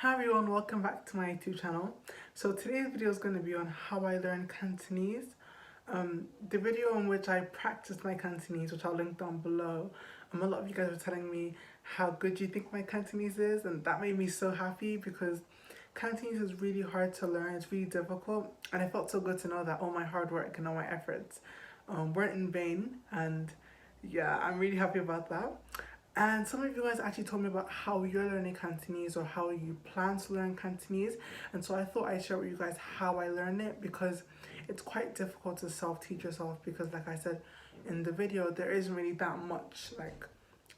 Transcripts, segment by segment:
Hi everyone, welcome back to my YouTube channel. So today's video is going to be on how I learn Cantonese. The video in which I practiced my Cantonese, which I'll link down below. A lot of you guys were telling me how good you think my Cantonese is, and that made me so happy because Cantonese is really hard to learn, it's really difficult, and it felt so good to know that all my hard work and all my efforts weren't in vain, and yeah, I'm really happy about that. And some of you guys actually told me about how you're learning Cantonese or how you plan to learn Cantonese. And so I thought I'd share with you guys how I learn it because it's quite difficult to self-teach yourself because like I said in the video, there isn't really that much like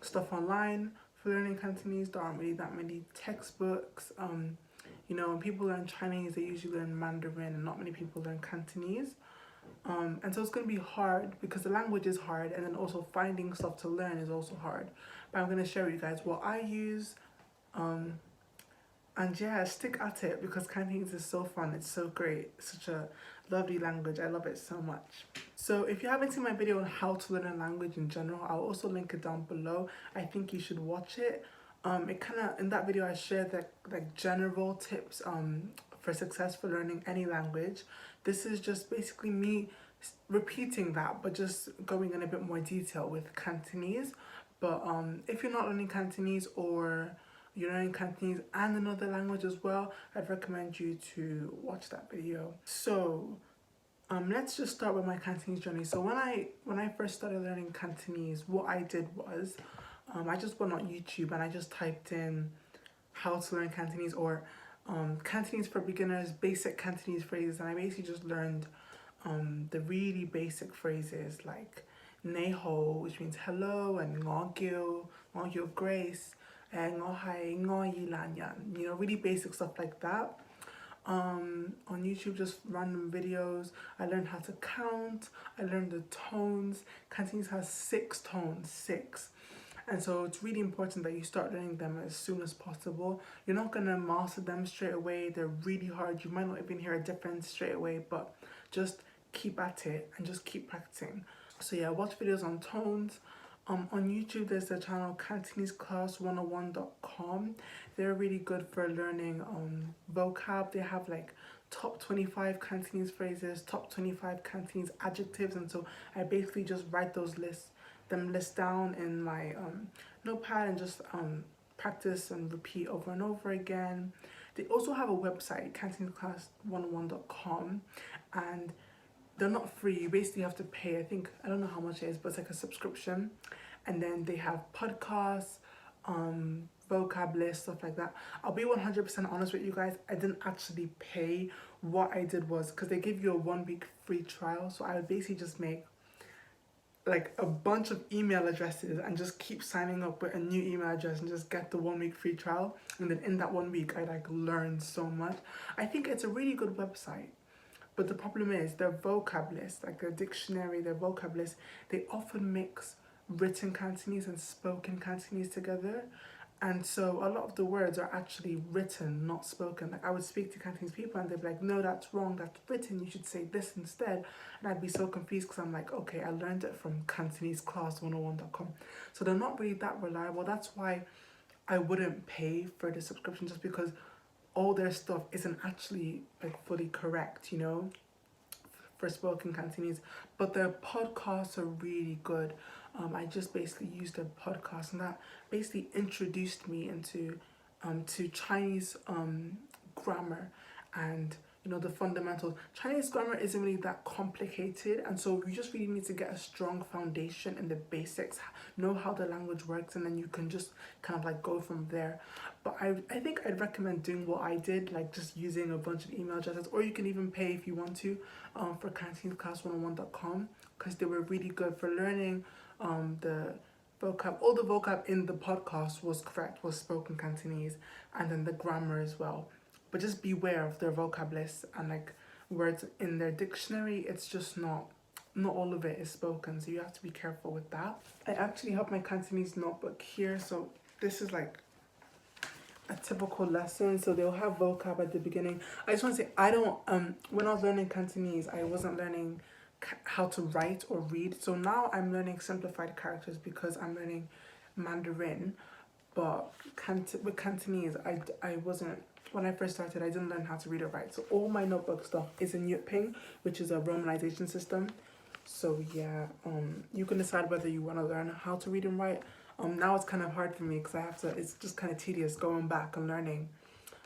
stuff online for learning Cantonese. There aren't really that many textbooks. When people learn Chinese, they usually learn Mandarin and not many people learn Cantonese. And so it's going to be hard because the language is hard, and then also finding stuff to learn is also hard. But I'm going to share with you guys what I use, and yeah, stick at it because Cantonese is so fun. It's so great. It's such a lovely language. I love it so much. So if you haven't seen my video on how to learn a language in general, I'll also link it down below. I think you should watch it. In that video I shared like general tips for successful learning any language. This is just basically me repeating that, but just going in a bit more detail with Cantonese. But if you're not learning Cantonese or you're learning Cantonese and another language as well, I'd recommend you to watch that video. So let's just start with my Cantonese journey. So when I first started learning Cantonese, what I did was I just went on YouTube and I just typed in how to learn Cantonese or Cantonese for beginners, basic Cantonese phrases, and I basically just learned the really basic phrases like "nei ho," which means hello, and "ngo gil grace," and "ngo hai ngo yi lan yan." Really basic stuff like that. On YouTube, just random videos. I learned how to count. I learned the tones. Cantonese has 6 tones, 6. And so it's really important that you start learning them as soon as possible. You're not going to master them straight away. They're really hard. You might not even hear a difference straight away, but just keep at it and just keep practicing. So yeah, watch videos on tones. On YouTube, there's the channel CantoneseClass101.com. They're really good for learning vocab. They have like top 25 Cantonese phrases, top 25 Cantonese adjectives, and so I basically just write those lists down in my notepad and just practice and repeat over and over again. They also have a website, CantoneseClass101.com, and they're not free. You basically have to pay. I don't know how much it is, but it's like a subscription. And then they have podcasts, vocab lists, stuff like that. I'll be 100% honest with you guys. I didn't actually pay. What I did was, because they give you a 1-week free trial, so I would basically just make like a bunch of email addresses and just keep signing up with a new email address and just get the 1-week free trial. And then in that 1 week, I like learned so much. I think it's a really good website. But the problem is their vocab list, like their dictionary, their vocab list, they often mix written Cantonese and spoken Cantonese together. And so a lot of the words are actually written, not spoken. Like I would speak to Cantonese people and they'd be like, no, that's wrong, that's written, you should say this instead. And I'd be so confused because I'm like, okay, I learned it from CantoneseClass101.com. So they're not really that reliable. That's why I wouldn't pay for the subscription, just because all their stuff isn't actually like fully correct, for spoken Cantonese. But their podcasts are really good. I just basically used their podcast, and that basically introduced me into to Chinese grammar and the fundamentals. Chinese grammar isn't really that complicated, and so you just really need to get a strong foundation in the basics, know how the language works, and then you can just kind of like go from there. But I think I'd recommend doing what I did, like just using a bunch of email addresses, or you can even pay if you want to for CantoneseClass101.com, because they were really good for learning the vocab. All the vocab in the podcast was correct, was spoken Cantonese, and then the grammar as well. But just beware of their vocab lists and like words in their dictionary. It's just not all of it is spoken, so you have to be careful with that. I actually have my Cantonese notebook here, so this is like a typical lesson. So they'll have vocab at the beginning. I just want to say, when I was learning Cantonese, I wasn't learning how to write or read. So now I'm learning simplified characters because I'm learning Mandarin. But with Cantonese, I wasn't, when I first started, I didn't learn how to read or write. So all my notebook stuff is in Yuping, which is a romanization system. So yeah, you can decide whether you want to learn how to read and write. Now it's kind of hard for me because I have to, it's just kind of tedious going back and learning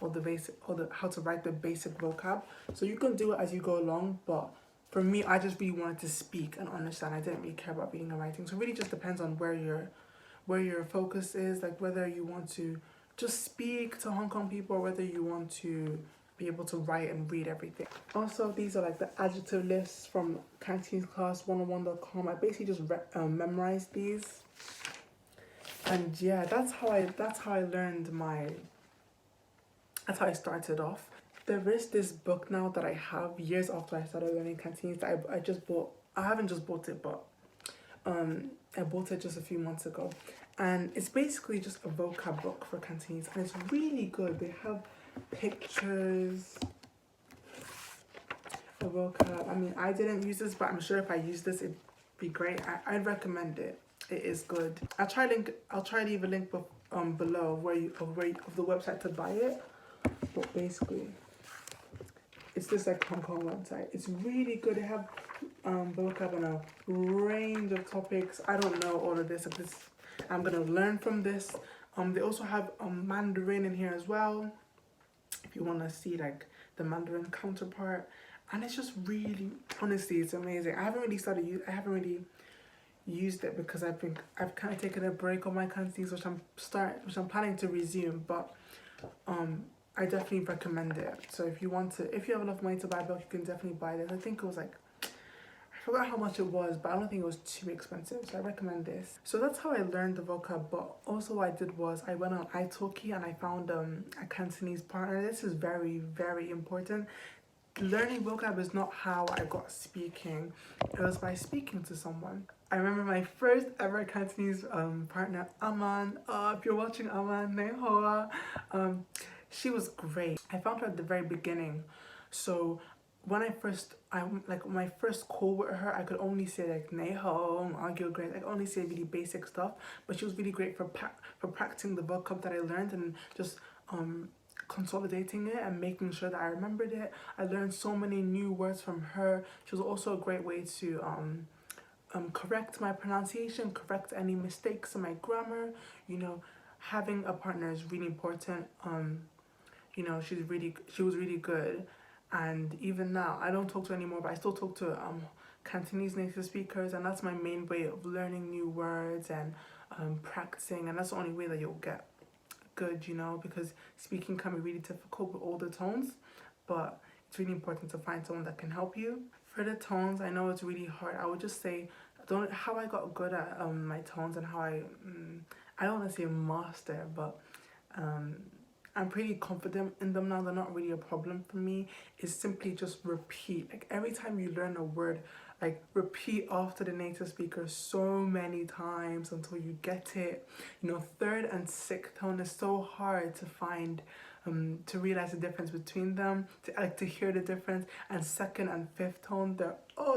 all the basic, how to write the basic vocab. So you can do it as you go along, but for me, I just really wanted to speak and understand. I didn't really care about reading and writing. So it really just depends on where your focus is, like whether you want to just speak to Hong Kong people or whether you want to be able to write and read everything. Also, these are like the adjective lists from Cantonese class 101.com. I basically just memorized these. And yeah, that's how I learned that's how I started off. There is this book now that I have years after I started learning Cantonese that I just bought. I haven't just bought it, but I bought it just a few months ago. And it's basically just a vocab book for Cantonese. And it's really good. They have pictures, a vocab. I mean, I didn't use this, but I'm sure if I use this, it'd be great. I'd recommend it. It is good. I'll try to leave a link below of the website to buy it. But basically, it's this like Hong Kong website. It's really good. They have vocab on a range of topics. I don't know all of this. Like this, I'm gonna learn from this. They also have Mandarin in here as well, if you want to see like the Mandarin counterpart. And it's just really, honestly, it's amazing. I haven't really used it because I've kind of taken a break on my Cantonese, which I'm planning to resume. But I definitely recommend it. So if you have enough money to buy a book, you can definitely buy this. I think it was like, I forgot how much it was, but I don't think it was too expensive. So I recommend this. So that's how I learned the vocab. But also what I did was I went on italki and I found a Cantonese partner. This is very, very important. Learning vocab is not how I got speaking. It was by speaking to someone. I remember my first ever Cantonese partner, Aman. If you're watching, Aman, Nei Hoa. She was great. I found her at the very beginning. So when my first call with her, I could only say like Nei Ho, argue great. I could only say really basic stuff. But she was really great for practicing the vocab that I learned and just consolidating it and making sure that I remembered it. I learned so many new words from her. She was also a great way to correct my pronunciation, correct any mistakes in my grammar. You know, having a partner is really important. You know, she was really good. And even now, I don't talk to her anymore, but I still talk to Cantonese native speakers, and that's my main way of learning new words and practicing. And that's the only way that you'll get good, you know, because speaking can be really difficult with all the tones, but it's really important to find someone that can help you. For the tones, I know it's really hard. I would just say, how I got good at my tones and how I don't want to say master, but I'm pretty confident in them now. They're not really a problem for me. It's simply just repeat. Like every time you learn a word, like repeat after the native speaker so many times until you get it. You know, third and sixth tone is so hard to find, to realize the difference between them, to hear the difference. And second and fifth tone,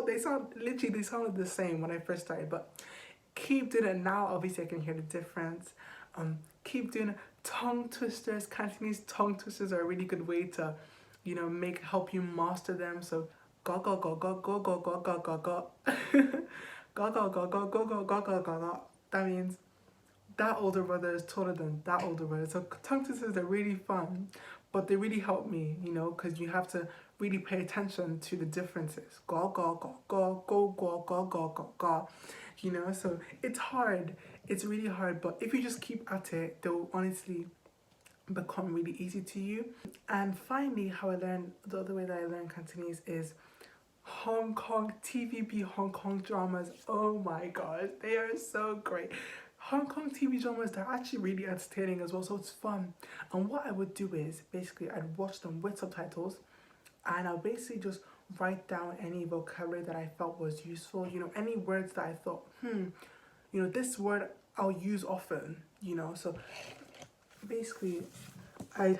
they sounded the same when I first started, but keep doing it now. Obviously I can hear the difference. Keep doing it. Tongue twisters, Cantonese tongue twisters are a really good way to, you know, help you master them. So go go go go go go go go go go go go go go go go go go go. That means that older brother is taller than that older brother. So tongue twisters are really fun, but they really help me, you know, because you have to really pay attention to the differences. Go go go go go go go go go go. You know, so it's hard. It's really hard, but if you just keep at it, they'll honestly become really easy to you. And finally, the other way that I learned Cantonese is Hong Kong TVB Hong Kong dramas. Oh my god, they are so great. Hong Kong TV dramas, they're actually really entertaining as well, so it's fun. And what I would do is, basically, I'd watch them with subtitles, and I'll basically just write down any vocabulary that I felt was useful, you know, any words that I thought, you know, this word I'll use often, you know. So basically I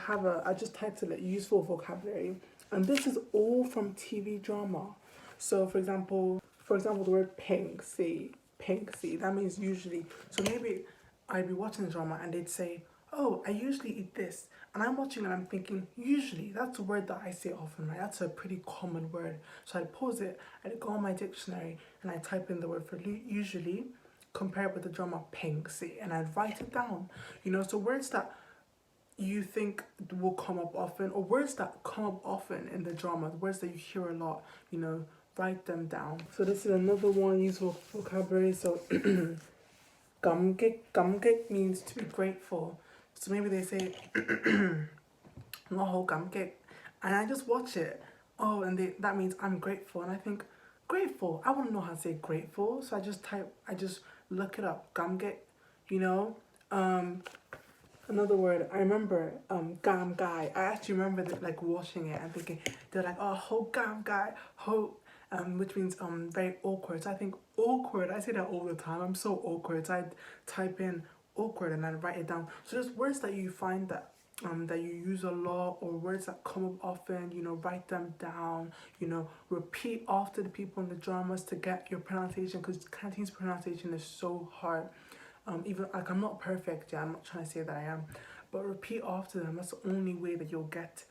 just typed in useful vocabulary, and this is all from TV drama. So for example the word pink sea, that means usually. So maybe I'd be watching the drama and they'd say, oh, I usually eat this. And I'm watching and I'm thinking, usually, that's a word that I say often, right? That's a pretty common word. So I'd pause it, I'd go on my dictionary and I'd type in the word for usually, compare it with the drama ping, see, and I'd write it down. You know, so words that you think will come up often, or words that come up often in the drama, words that you hear a lot, you know, write them down. So this is another one, useful vocabulary. So 감격 means to be grateful. So maybe they say "Ngoho 감격," and I just watch it. Oh, and that means I'm grateful, and I think grateful. I want to know how to say grateful, so I just look it up. 감격, you know. Another word I remember, gam guy. I actually remember like watching it and thinking they're like, oh, ho gam guy, ho, which means very awkward. So I think awkward. I say that all the time. I'm so awkward. So I type in awkward and then write it down. So there's words that you find that you use a lot, or words that come up often. You know, write them down. You know, repeat after the people in the dramas to get your pronunciation, because Cantonese pronunciation is so hard. Even like I'm not perfect, yeah, I'm not trying to say that I am, but repeat after them. That's the only way that you'll get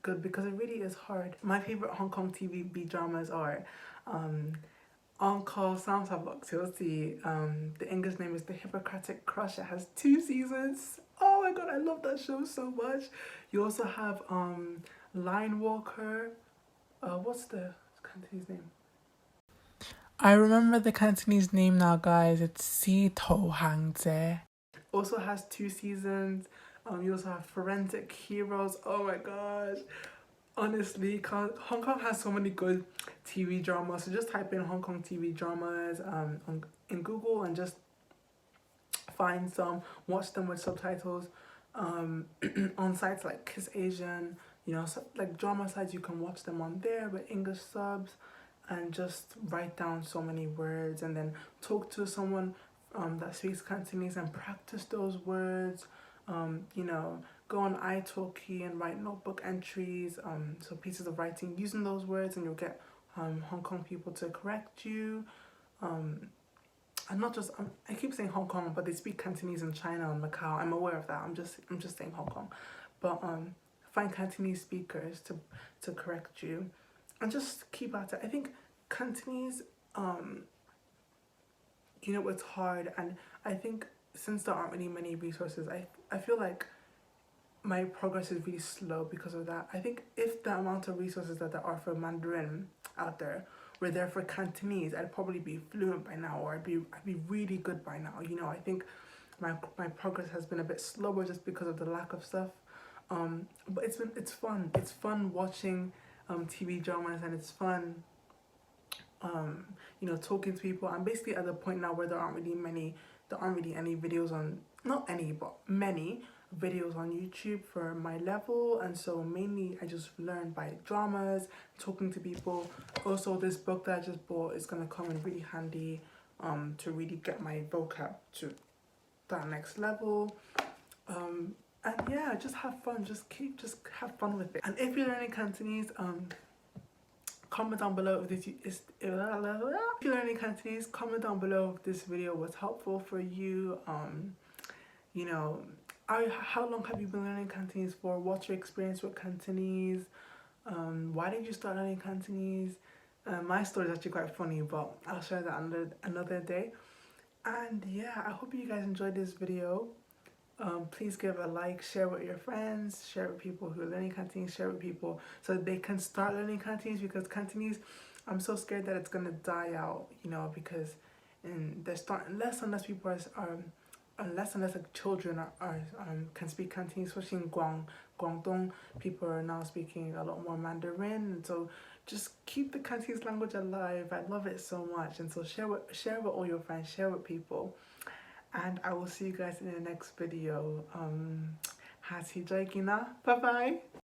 good, because it really is hard. My favorite Hong Kong TV dramas are Encore Samsabok. The English name is The Hippocratic Crush. It has 2 seasons. Oh my god, I love that show so much. You also have Line Walker. What's the Cantonese name? I remember the Cantonese name now, guys. It's Si To Hang Ze. Also has 2 seasons. You also have Forensic Heroes. Oh my gosh. Honestly, Hong Kong has so many good TV dramas. So just type in Hong Kong TV dramas in Google and just find some. Watch them with subtitles. On sites like Kiss Asian, you know, so, like drama sites, you can watch them on there with English subs. And just write down so many words, and then talk to someone that speaks Cantonese and practice those words. You know, go on italki and write notebook entries, so pieces of writing using those words, and you'll get Hong Kong people to correct you. And not just I keep saying Hong Kong, but they speak Cantonese in China and Macau. I'm aware of that. I'm just saying Hong Kong, but find Cantonese speakers to correct you. And just keep at it. I think Cantonese, you know, it's hard, and I think since there aren't really many resources, I feel like my progress is really slow because of that. I think if the amount of resources that there are for Mandarin out there were there for Cantonese, I'd probably be fluent by now, or I'd be really good by now. You know, I think my progress has been a bit slower just because of the lack of stuff. But it's fun. It's fun watching TV dramas, and it's fun you know, talking to people. I'm basically at the point now where there aren't really any videos on, not any, but many videos on YouTube for my level, and so mainly I just learn by dramas, talking to people. Also, this book that I just bought is gonna come in really handy to really get my vocab to that next level. And yeah, just have fun. Just have fun with it. And if you're learning Cantonese, comment down below if if you're learning Cantonese, comment down below if this video was helpful for you. You know, how long have you been learning Cantonese for? What's your experience with Cantonese? Why did you start learning Cantonese? My story is actually quite funny, but I'll share that another day. And yeah, I hope you guys enjoyed this video. Please give a like, share with your friends, share with people who are learning Cantonese, share with people so that they can start learning Cantonese, because Cantonese, I'm so scared that it's gonna die out, you know, because there's less and less people less and less like children can speak Cantonese, especially in Guangdong. People are now speaking a lot more Mandarin, and so just keep the Cantonese language alive. I love it so much, and so share with all your friends, share with people. And I will see you guys in the next video. Bye bye.